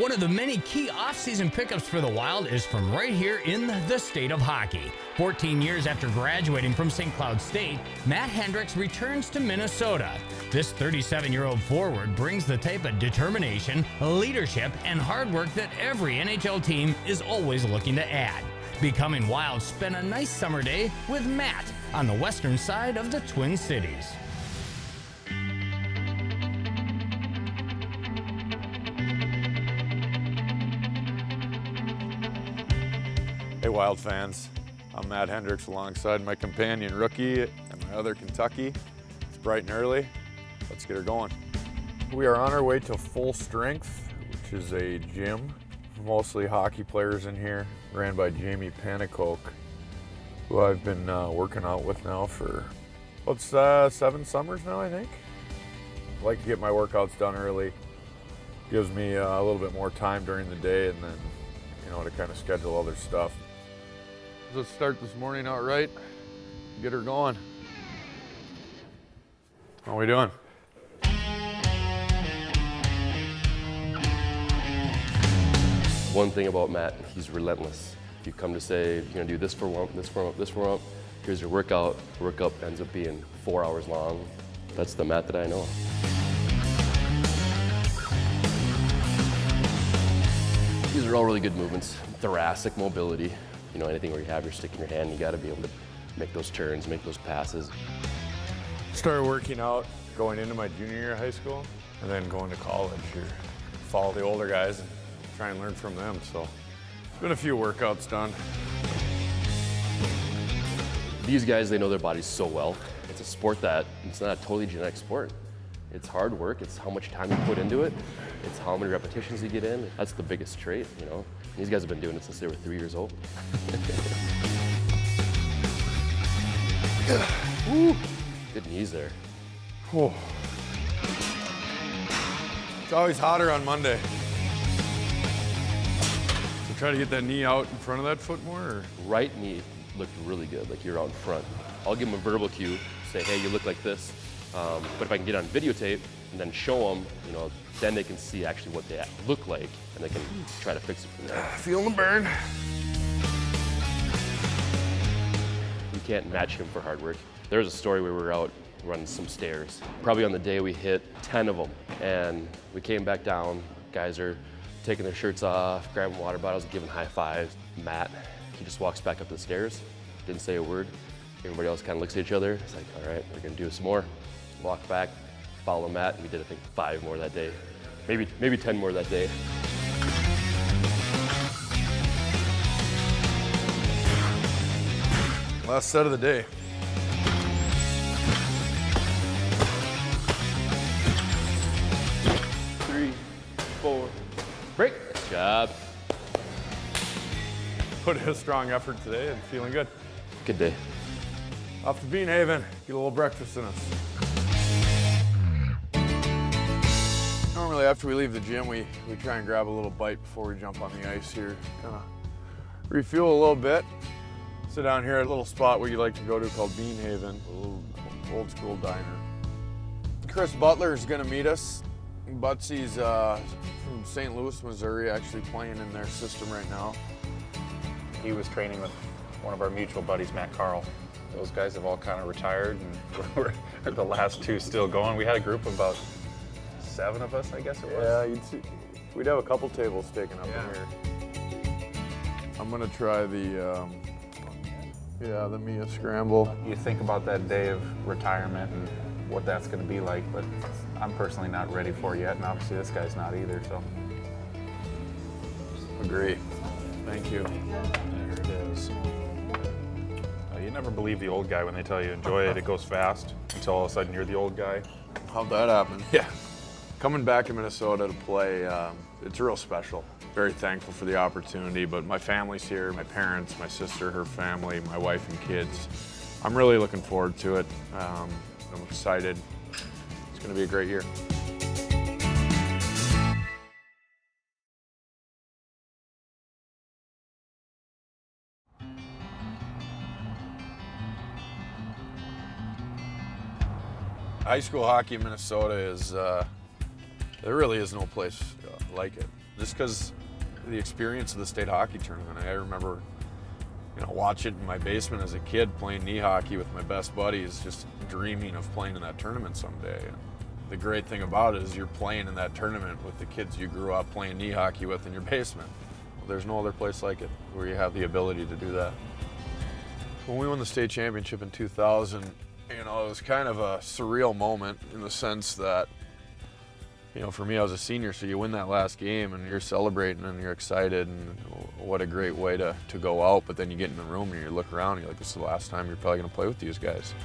One of the many key off-season pickups for the Wild is from right here in the state of hockey. 14 years after graduating from St. Cloud State, Matt Hendricks returns to Minnesota. This 37-year-old forward brings the type of determination, leadership, and hard work that every NHL team is always looking to add. Becoming Wild spent a nice summer day with Matt on the western side of the Twin Cities. Hey Wild fans, I'm Matt Hendricks alongside my companion Rookie and my other Kentucky. It's bright and early, let's get her going. We are on our way to Full Strength, which is a gym for mostly hockey players in here, ran by Jamie Panicoke, who I've been working out with now for about 7 summers now, I think. I like to get my workouts done early. Gives me a little bit more time during the day and then, to kind of schedule other stuff. Let's start this morning out right, get her going. How are we doing? One thing about Matt, he's relentless. If you come to say, you're gonna do this for warm-up, this for warm-up, this for warm-up, here's your workout. Workout ends up being 4 hours long. That's the Matt that I know. These are all really good movements. Thoracic mobility. Anything where you have your stick in your hand, you gotta be able to make those turns, make those passes. Started working out going into my junior year of high school and then going to college here. Follow the older guys and try and learn from them. So it's been a few workouts done. These guys, they know their bodies so well. It's a sport that, it's not a totally genetic sport. It's hard work, it's how much time you put into it, it's how many repetitions you get in. That's the biggest trait, These guys have been doing it since they were 3 years old. Woo. Good knees there. Oh. It's always hotter on Monday. So try to get that knee out in front of that foot more? Or? Right knee looked really good, like you're out in front. I'll give them a verbal cue, say, hey, you look like this. But if I can get on videotape and then show them, then they can see actually what they look like and they can try to fix it from there. Feeling the burn. You can't match him for hard work. There was a story where we were out running some stairs. Probably on the day we hit 10 of them. And we came back down, guys are taking their shirts off, grabbing water bottles, giving high fives. Matt, he just walks back up the stairs, didn't say a word. Everybody else kind of looks at each other. It's like, all right, we're gonna do some more. Walk back, follow Matt, and we did, I think, 5 more that day. Maybe 10 more that day. Last set of the day. Three, 4, break. Good job. Put in a strong effort today and feeling good. Good day. Off to Bean Haven, get a little breakfast in us. Normally after we leave the gym, we try and grab a little bite before we jump on the ice here. Kind of refuel a little bit. Sit down here at a little spot where you like to go to called Bean Haven, a little old school diner. Chris Butler is gonna meet us. Butsy's from St. Louis, Missouri, actually playing in their system right now. He was training with one of our mutual buddies, Matt Carl. Those guys have all kind of retired, and we're the last 2 still going. We had a group of about 7 of us, I guess it was. Yeah, you'd see, we'd have a couple tables taken up in here. I'm gonna try the Mia Scramble. You think about that day of retirement and what that's going to be like, but I'm personally not ready for it yet, and obviously this guy's not either, so. Agree. Thank you. There it is. You never believe the old guy when they tell you enjoy it, it goes fast, until all of a sudden you're the old guy. How'd that happen? Yeah. Coming back to Minnesota to play, it's real special. Very thankful for the opportunity, but my family's here, my parents, my sister, her family, my wife and kids. I'm really looking forward to it. I'm excited. It's gonna be a great year. High school hockey in Minnesota is, there really is no place like it. just because the experience of the state hockey tournament. I remember, watch it in my basement as a kid playing knee hockey with my best buddies, just dreaming of playing in that tournament someday. And the great thing about it is you're playing in that tournament with the kids you grew up playing knee hockey with in your basement. There's no other place like it where you have the ability to do that. When we won the state championship in 2000, it was kind of a surreal moment in the sense that, for me, I was a senior, so you win that last game and you're celebrating and you're excited, and what a great way to go out. But then you get in the room and you look around and you're like, this is the last time you're probably gonna play with these guys.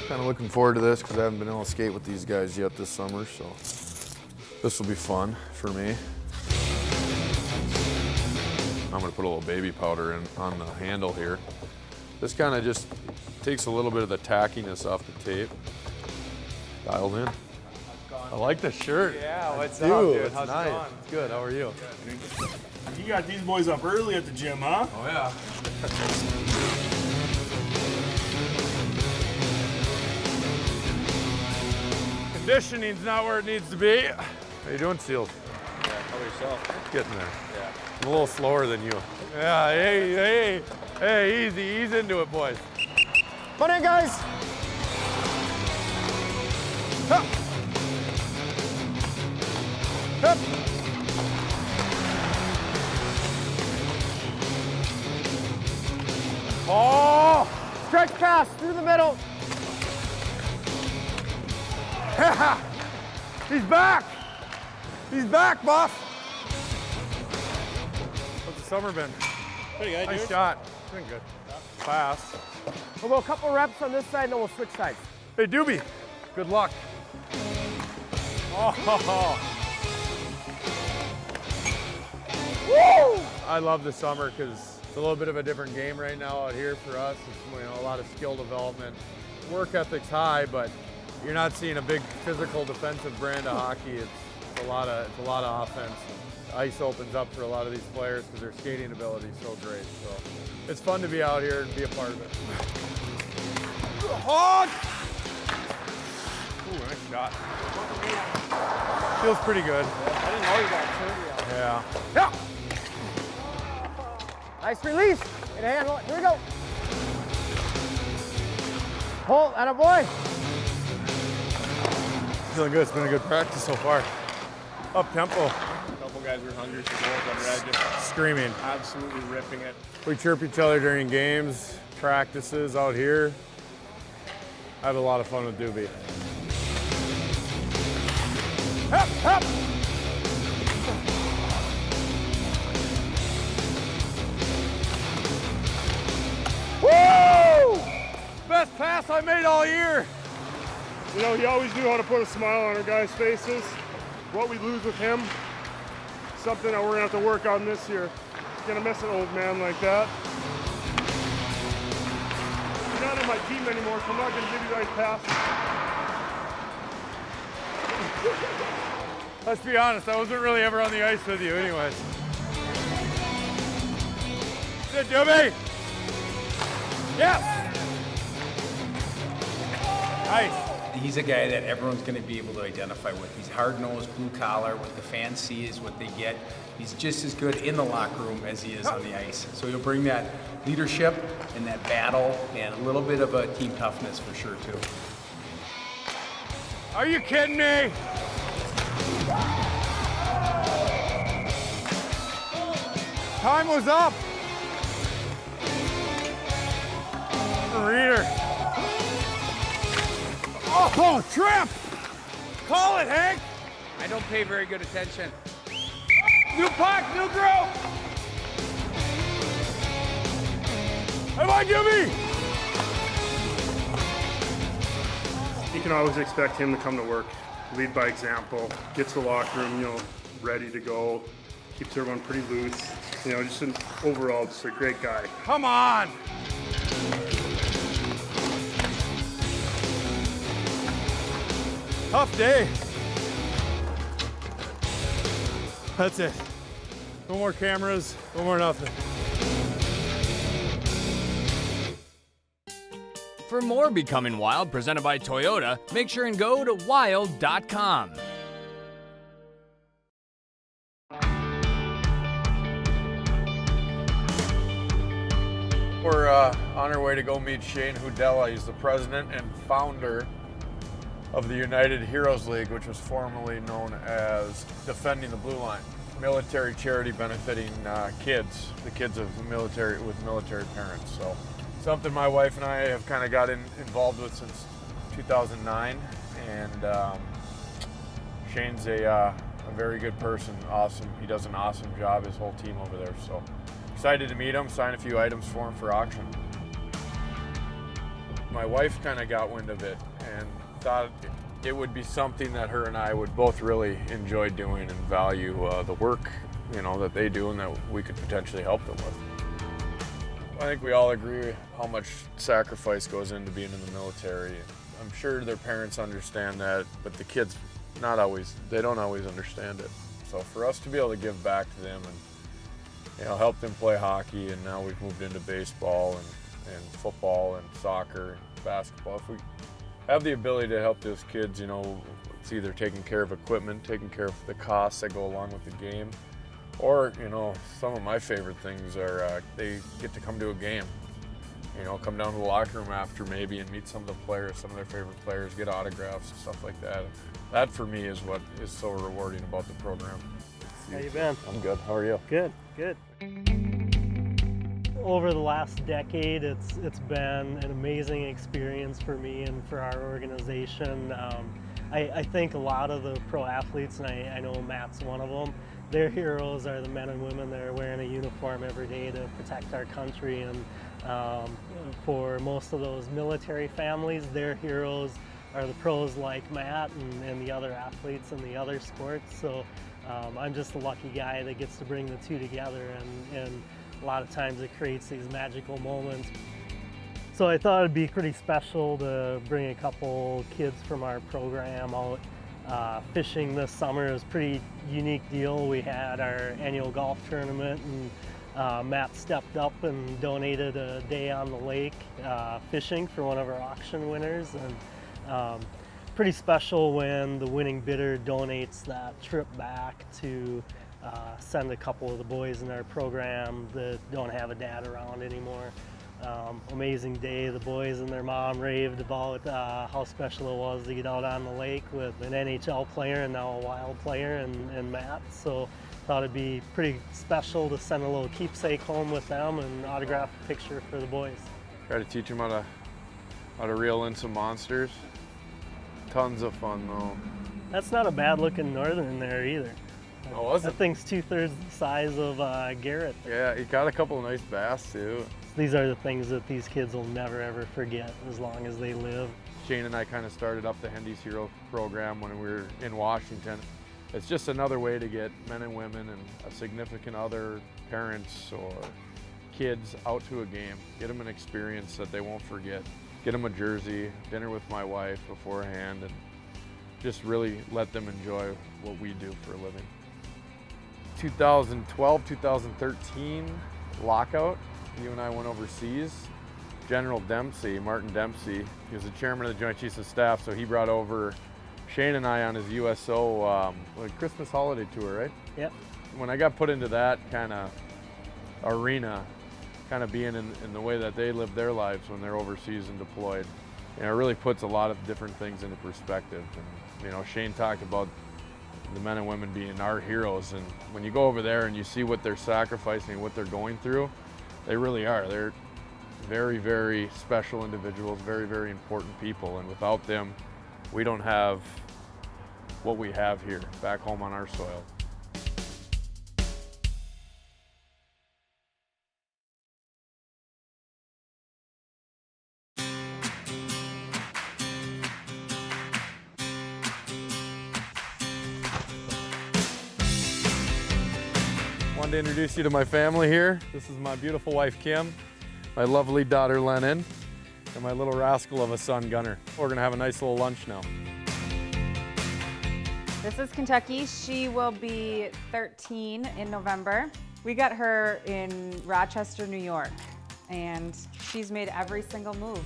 Kind of looking forward to this because I haven't been able to skate with these guys yet this summer, so this will be fun for me. I'm gonna put a little baby powder on the handle here. This kind of just takes a little bit of the tackiness off the tape. Dialed in. I like the shirt. Yeah, what's up, dude? It's How's nice. it going? It's good. How are you? You got these boys up early at the gym, huh? Oh yeah. Conditioning's not where it needs to be. How you doing, Seals? Yeah, how about yourself? Getting there. Yeah. I'm a little slower than you. Yeah, hey, easy, ease into it, boys. Come on in, guys. Hup. Hup. Oh! Stretch pass through the middle. He's back! He's back, Buff! What's the summer been? Pretty good, Nice dude. shot. It's been good. Fast. We'll go a couple reps on this side, and then we'll switch sides. Hey, Doobie, good luck. Oh! Woo! I love the summer because it's a little bit of a different game right now out here for us. It's a lot of skill development. Work ethic's high, but you're not seeing a big physical defensive brand of hockey. It's a lot of offense. Ice opens up for a lot of these players because their skating ability is so great. So it's fun to be out here and be a part of it. Oh! Ooh, nice shot. Feels pretty good. I didn't know you got 30 out. Yeah. Yeah. Nice release. And handle it. Here we go. Hold, atta boy. Feeling good. It's been a good practice so far. Up tempo. A couple guys were hungry for goals on red, just Screaming. absolutely ripping it. We chirp each other during games, practices out here. I have a lot of fun with Doobie. Hop, hop. Woo! Best pass I made all year. You know, he always knew how to put a smile on our guys' faces. What we lose with him, something that we're gonna have to work on this year. Gonna miss an old man like that. He's not on my team anymore, so I'm not gonna give you guys passes. Let's be honest, I wasn't really ever on the ice with you anyways. Good, Doobie. Yes. Nice. He's a guy that everyone's going to be able to identify with. He's hard-nosed, blue-collar. What the fans see is what they get. He's just as good in the locker room as he is on the ice. So he'll bring that leadership and that battle and a little bit of a team toughness for sure, too. Are you kidding me? Time was up. Reader. Oh, trip! Call it, Hank! I don't pay very good attention. New puck, new group! Come on, Jimmy! You can always expect him to come to work, lead by example, gets the locker room, ready to go, keeps everyone pretty loose. Just overall, just a great guy. Come on! Tough day. That's it. No more cameras, no more nothing. For more Becoming Wild presented by Toyota, make sure and go to wild.com. We're on our way to go meet Shane Hudella. He's the president and founder of the United Heroes League, which was formerly known as Defending the Blue Line, military charity benefiting kids, the kids of the military with military parents. So something my wife and I have kind of got involved with since 2009, and Shane's a very good person, awesome. He does an awesome job, his whole team over there. So excited to meet him, sign a few items for him for auction. My wife kind of got wind of it and thought it would be something that her and I would both really enjoy doing and value the work, that they do and that we could potentially help them with. I think we all agree how much sacrifice goes into being in the military. I'm sure their parents understand that, but the kids they don't always understand it. So for us to be able to give back to them and help them play hockey, and now we've moved into baseball and football and soccer and basketball. If we have the ability to help those kids, it's either taking care of equipment, taking care of the costs that go along with the game, or, some of my favorite things are they get to come to a game. Come down to the locker room after maybe and meet some of the players, some of their favorite players, get autographs and stuff like that. That for me is what is so rewarding about the program. How you been? I'm good. How are you? Good, good. Over the last decade, it's been an amazing experience for me and for our organization. I think a lot of the pro athletes, and I know Matt's one of them, their heroes are the men and women that are wearing a uniform every day to protect our country. And for most of those military families, their heroes are the pros like Matt and the other athletes in the other sports. So I'm just a lucky guy that gets to bring the two together, and a lot of times it creates these magical moments. So I thought it'd be pretty special to bring a couple kids from our program out fishing this summer. It was a pretty unique deal. We had our annual golf tournament, and Matt stepped up and donated a day on the lake fishing for one of our auction winners. And pretty special when the winning bidder donates that trip back to send a couple of the boys in our program that don't have a dad around anymore. Amazing day. The boys and their mom raved about how special it was to get out on the lake with an NHL player and now a Wild player and Matt. So thought it'd be pretty special to send a little keepsake home with them and autograph a picture for the boys. Try to teach them how to reel in some monsters. Tons of fun though. That's not a bad looking northern there either. Oh, was it? That thing's 2/3 the size of Garrett. Yeah, he caught a couple of nice bass too. These are the things that these kids will never ever forget as long as they live. Shane and I kind of started up the Hendy's Hero program when we were in Washington. It's just another way to get men and women and a significant other, parents or kids out to a game, get them an experience that they won't forget. Get them a jersey, dinner with my wife beforehand, and just really let them enjoy what we do for a living. 2012, 2013 lockout, you and I went overseas. General Dempsey, Martin Dempsey, he was the chairman of the Joint Chiefs of Staff, so he brought over Shane and I on his USO Christmas holiday tour, right? Yep. When I got put into that kind of arena, kind of being in the way that they live their lives when they're overseas and deployed, it really puts a lot of different things into perspective. And Shane talked about the men and women being our heroes, and when you go over there and you see what they're sacrificing, what they're going through, they really are. They're very, very special individuals, very, very important people, and without them, we don't have what we have here back home on our soil. Wanted to introduce you to my family here. This is my beautiful wife, Kim, my lovely daughter, Lennon, and my little rascal of a son, Gunner. We're gonna have a nice little lunch now. This is Kentucky. She will be 13 in November. We got her in Rochester, New York, and she's made every single move.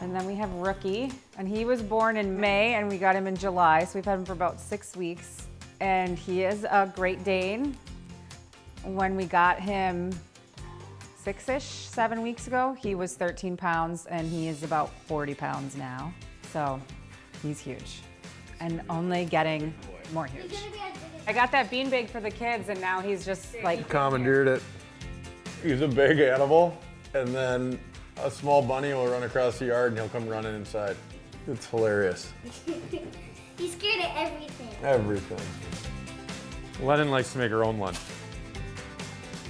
And then we have Rookie, and he was born in May and we got him in July, so we've had him for about 6 weeks. And he is a Great Dane. When we got him 7 weeks ago, he was 13 pounds and he is about 40 pounds now. So he's huge and only getting more huge. I got that beanbag for the kids and now he's just like... Commandeered it. He's a big animal, and then a small bunny will run across the yard and he'll come running inside. It's hilarious. He's scared of everything. Everything. Lennon likes to make her own lunch.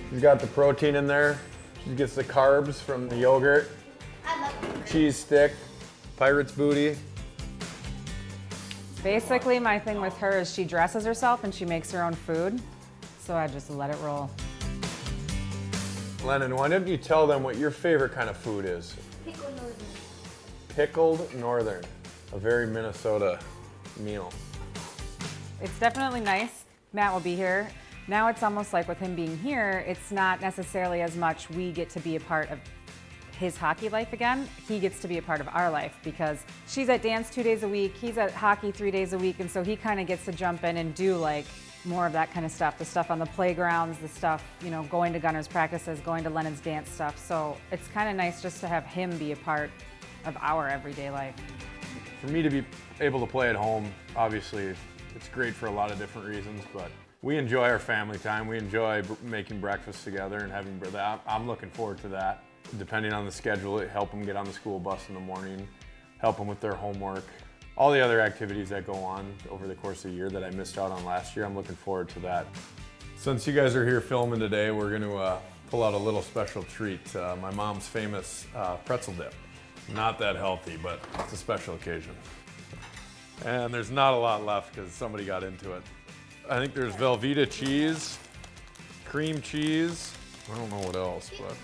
She's got the protein in there. She gets the carbs from the yogurt, I love cheese stick, pirate's booty. Basically, my thing with her is she dresses herself and she makes her own food, so I just let it roll. Lennon, why don't you tell them what your favorite kind of food is? Pickled northern. Pickled northern, a very Minnesota meal. It's definitely nice. Matt will be here. Now it's almost like with him being here, it's not necessarily as much we get to be a part of his hockey life again. He gets to be a part of our life because she's at dance 2 days a week, he's at hockey 3 days a week, and so he kind of gets to jump in and do like more of that kind of stuff, the stuff on the playgrounds, the stuff, you know, going to Gunner's practices, going to Lennon's dance stuff. So it's kind of nice just to have him be a part of our everyday life. For me to be able to play at home, obviously, it's great for a lot of different reasons, but we enjoy our family time. We enjoy making breakfast together and having that. I'm looking forward to that. Depending on the schedule, help them get on the school bus in the morning, help them with their homework. All the other activities that go on over the course of the year that I missed out on last year, I'm looking forward to that. Since you guys are here filming today, we're going to pull out a little special treat. My mom's famous pretzel dip. Not that healthy, but it's a special occasion. And there's not a lot left because somebody got into it. I think there's Velveeta cheese, cream cheese. I don't know what else, but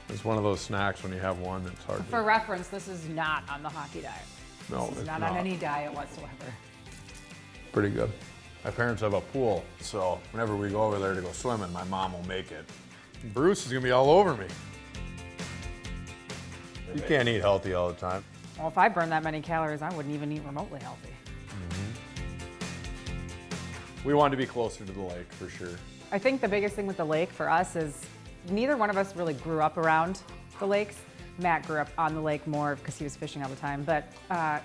it's one of those snacks when you have one that's hard For reference, this is not on the hockey diet. No, This is it's not on any diet whatsoever. Pretty good. My parents have a pool, so whenever we go over there to go swimming, my mom will make it. Bruce is gonna be all over me. You can't eat healthy all the time. Well, if I burned that many calories, I wouldn't even eat remotely healthy. We wanted to be closer to the lake for sure. I think the biggest thing with the lake for us is neither one of us really grew up around the lakes. Matt grew up on the lake more because he was fishing all the time, but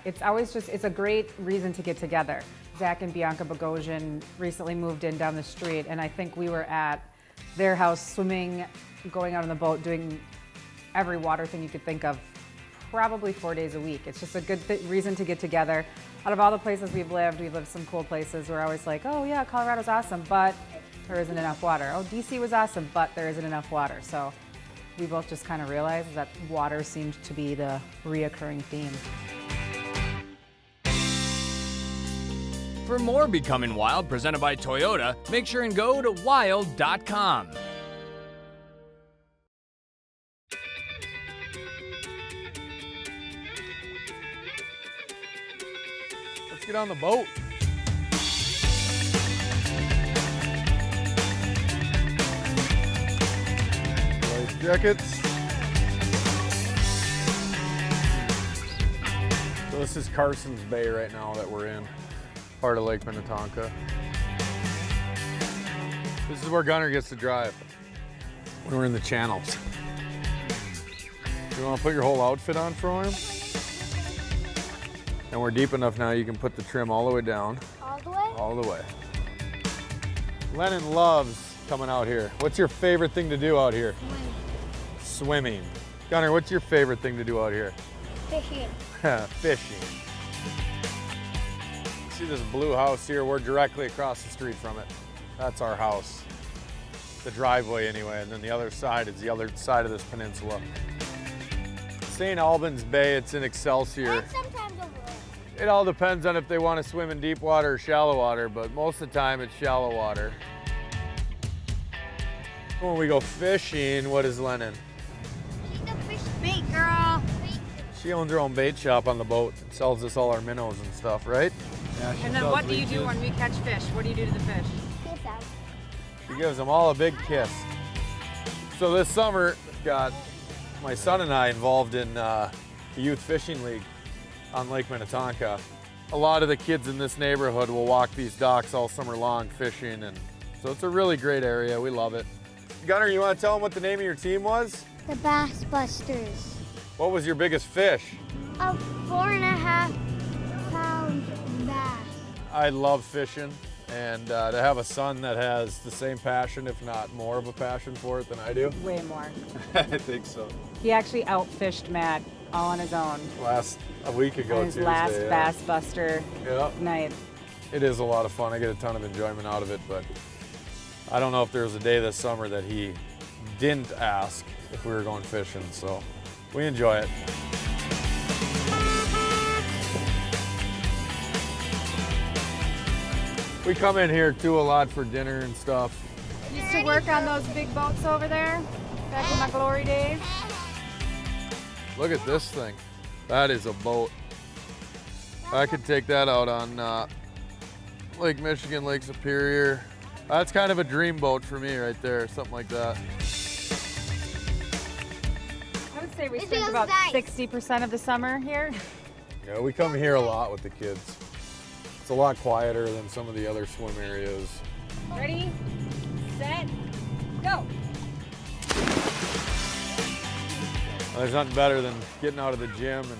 it's always just, it's a great reason to get together. Zach and Bianca Bogosian recently moved in down the street, and I think we were at their house swimming, going out on the boat, doing every water thing you could think of, probably 4 days a week. It's just a good reason to get together. Out of all the places we've lived some cool places. We're always like, oh yeah, Colorado's awesome, but there isn't enough water. Oh, DC was awesome, but there isn't enough water. So we both just kind of realized that water seemed to be the reoccurring theme. For more Becoming Wild presented by Toyota, make sure and go to wild.com. Let's get on the boat. Life jackets. So this is Carson's Bay right now that we're in, part of Lake Minnetonka. This is where Gunner gets to drive when we're in the channels. You want to put your whole outfit on for him? And we're deep enough now you can put the trim all the way down. All the way? All the way. Lennon loves coming out here. What's your favorite thing to do out here? Swimming. Gunner, what's your favorite thing to do out here? Fishing. Fishing. See this blue house here? We're directly across the street from it. That's our house. The driveway anyway, and then the other side is the other side of this peninsula. St. Albans Bay, it's in Excelsior. And sometimes over. It all depends on if they want to swim in deep water or shallow water, but most of the time it's shallow water. When we go fishing, what is Lennon? Eat the fish bait, girl. She owns her own bait shop on the boat and sells us all our minnows and stuff, right? Yeah, And then what do you do when we catch fish? What do you do to the fish? Kiss out. She gives them all a big kiss. So this summer, got my son and I involved in the youth fishing league on Lake Minnetonka. A lot of the kids in this neighborhood will walk these docks all summer long fishing, and so it's a really great area. We love it. Gunnar, you want to tell them what the name of your team was? The Bass Busters. What was your biggest fish? A 4.5 pound bass. I love fishing, and to have a son that has the same passion, if not more of a passion for it than I do. Way more. I think so. He actually outfished Matt all on his own. A week ago, On his Tuesday, last yeah. Bass Buster Yeah. night. It is a lot of fun. I get a ton of enjoyment out of it, but I don't know if there was a day this summer that he didn't ask if we were going fishing, so we enjoy it. We come in here too a lot for dinner and stuff. Used to work on those big boats over there back in my glory days. Look at this thing. That is a boat. I could take that out on Lake Michigan, Lake Superior. That's kind of a dream boat for me right there, something like that. I would say we It spend feels about nice. 60% of the summer here. Yeah, we come here a lot with the kids. It's a lot quieter than some of the other swim areas. Ready, set, go. There's nothing better than getting out of the gym and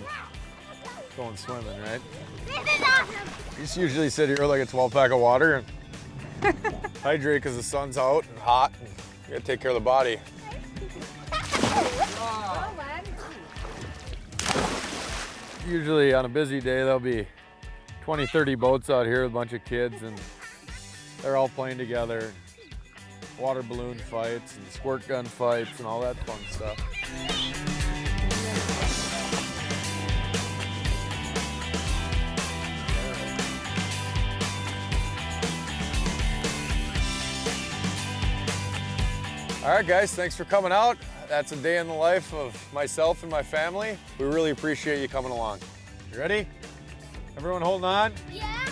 going swimming, right? This is awesome. You just usually sit here with like a 12-pack of water and hydrate because the sun's out and hot. And you gotta take care of the body. Usually on a busy day, there'll be 20, 30 boats out here with a bunch of kids, and they're all playing together. Water balloon fights and squirt gun fights and all that fun stuff. All right, guys, thanks for coming out. That's a day in the life of myself and my family. We really appreciate you coming along. You ready? Everyone holding on? Yeah.